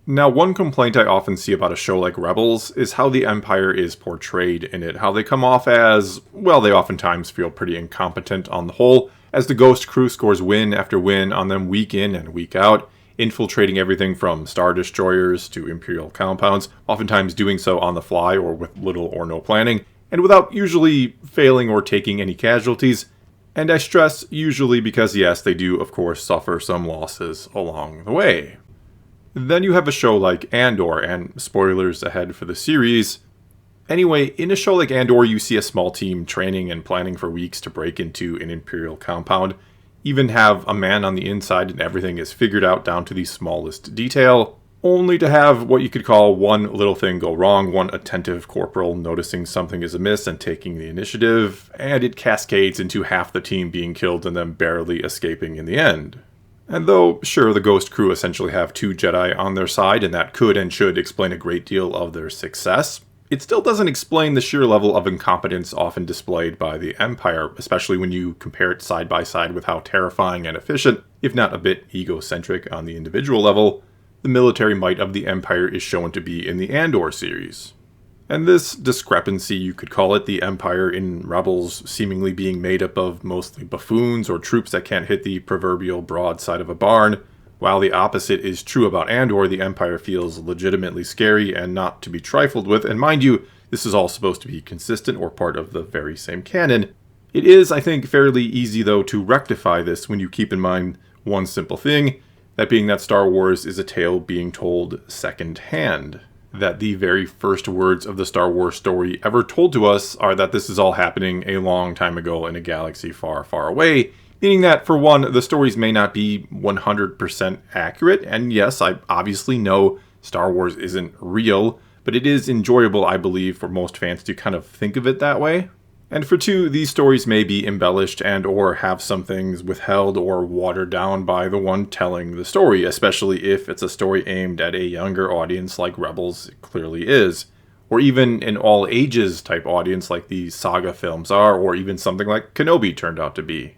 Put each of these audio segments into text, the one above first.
Now, one complaint I often see about a show like Rebels is how the Empire is portrayed in it, how they come off as, well, they oftentimes feel pretty incompetent on the whole, as the Ghost crew scores win after win on them week in and week out, infiltrating everything from Star Destroyers to Imperial compounds, oftentimes doing so on the fly or with little or no planning, and without usually failing or taking any casualties. And I stress usually because yes, they do of course suffer some losses along the way. Then you have a show like Andor, and spoilers ahead for the series. Anyway, in a show like Andor, you see a small team training and planning for weeks to break into an Imperial compound, even have a man on the inside and everything is figured out down to the smallest detail, only to have what you could call one little thing go wrong, one attentive corporal noticing something is amiss and taking the initiative, and it cascades into half the team being killed and them barely escaping in the end. And though, sure, the Ghost crew essentially have two Jedi on their side, and that could and should explain a great deal of their success, it still doesn't explain the sheer level of incompetence often displayed by the Empire, especially when you compare it side by side with how terrifying and efficient, if not a bit egocentric on the individual level, the military might of the Empire is shown to be in the Andor series. And this discrepancy, you could call it, the Empire in Rebels seemingly being made up of mostly buffoons or troops that can't hit the proverbial broadside of a barn, while the opposite is true about Andor, the Empire feels legitimately scary and not to be trifled with, and mind you, this is all supposed to be consistent or part of the very same canon. It is, I think, fairly easy though to rectify this when you keep in mind one simple thing, that being that Star Wars is a tale being told second-hand. That the very first words of the Star Wars story ever told to us are that this is all happening a long time ago in a galaxy far, far away, meaning that, for one, the stories may not be 100% accurate, and yes, I obviously know Star Wars isn't real, but it is enjoyable, I believe, for most fans to kind of think of it that way. And for two, these stories may be embellished and or have some things withheld or watered down by the one telling the story, especially if it's a story aimed at a younger audience like Rebels clearly is, or even an all-ages type audience like these saga films are, or even something like Kenobi turned out to be.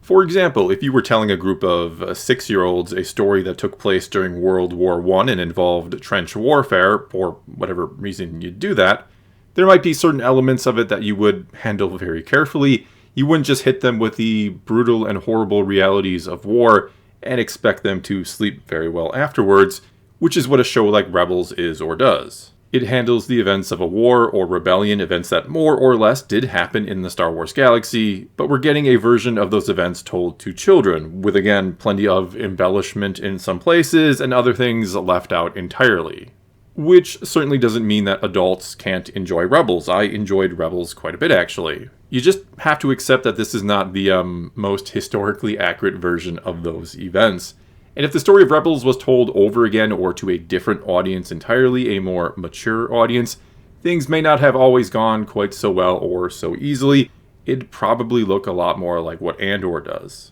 For example, if you were telling a group of 6-year-olds a story that took place during World War I and involved trench warfare, for whatever reason you'd do that, there might be certain elements of it that you would handle very carefully. You wouldn't just hit them with the brutal and horrible realities of war and expect them to sleep very well afterwards, which is what a show like Rebels is or does. It handles the events of a war or rebellion, events that more or less did happen in the Star Wars galaxy, but we're getting a version of those events told to children, with again plenty of embellishment in some places and other things left out entirely. Which certainly doesn't mean that adults can't enjoy Rebels. I enjoyed Rebels quite a bit, actually. You just have to accept that this is not the most historically accurate version of those events. And if the story of Rebels was told over again or to a different audience entirely, a more mature audience, things may not have always gone quite so well or so easily. It'd probably look a lot more like what Andor does.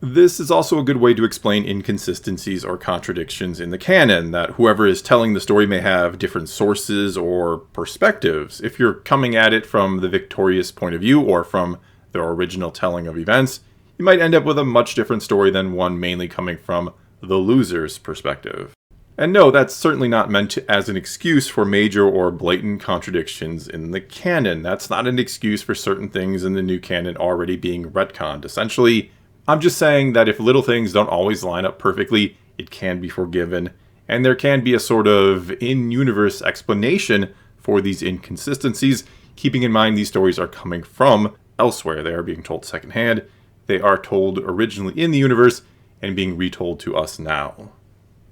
This is also a good way to explain inconsistencies or contradictions in the canon, that whoever is telling the story may have different sources or perspectives. If you're coming at it from the victorious point of view or from the original telling of events, you might end up with a much different story than one mainly coming from the loser's perspective. And no, that's certainly not meant as an excuse for major or blatant contradictions in the canon. That's not an excuse for certain things in the new canon already being retconned. Essentially, I'm just saying that if little things don't always line up perfectly, it can be forgiven, and there can be a sort of in-universe explanation for these inconsistencies, keeping in mind these stories are coming from elsewhere. They are being told secondhand, they are told originally in the universe, and being retold to us now.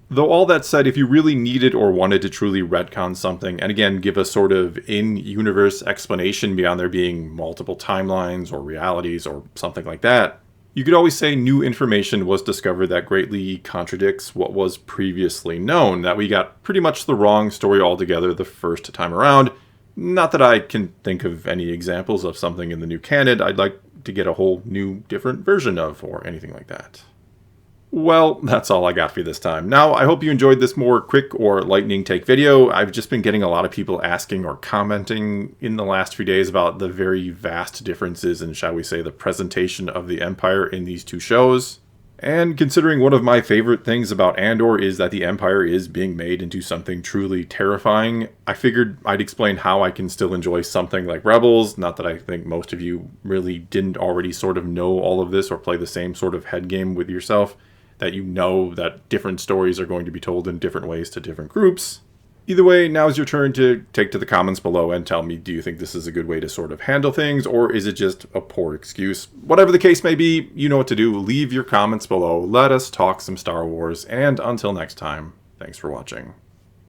Though all that said, if you really needed or wanted to truly retcon something, and again give a sort of in-universe explanation beyond there being multiple timelines or realities or something like that, you could always say new information was discovered that greatly contradicts what was previously known, that we got pretty much the wrong story altogether the first time around. Not that I can think of any examples of something in the new canon I'd like to get a whole new different version of or anything like that. Well, that's all I got for you this time. Now, I hope you enjoyed this more quick or lightning take video. I've just been getting a lot of people asking or commenting in the last few days about the very vast differences in, shall we say, the presentation of the Empire in these two shows. And considering one of my favorite things about Andor is that the Empire is being made into something truly terrifying, I figured I'd explain how I can still enjoy something like Rebels. Not that I think most of you really didn't already sort of know all of this or play the same sort of head game with yourself, that you know that different stories are going to be told in different ways to different groups. Either way, now's your turn to take to the comments below and tell me, do you think this is a good way to sort of handle things, or is it just a poor excuse? Whatever the case may be, you know what to do. Leave your comments below. Let us talk some Star Wars, and until next time, thanks for watching.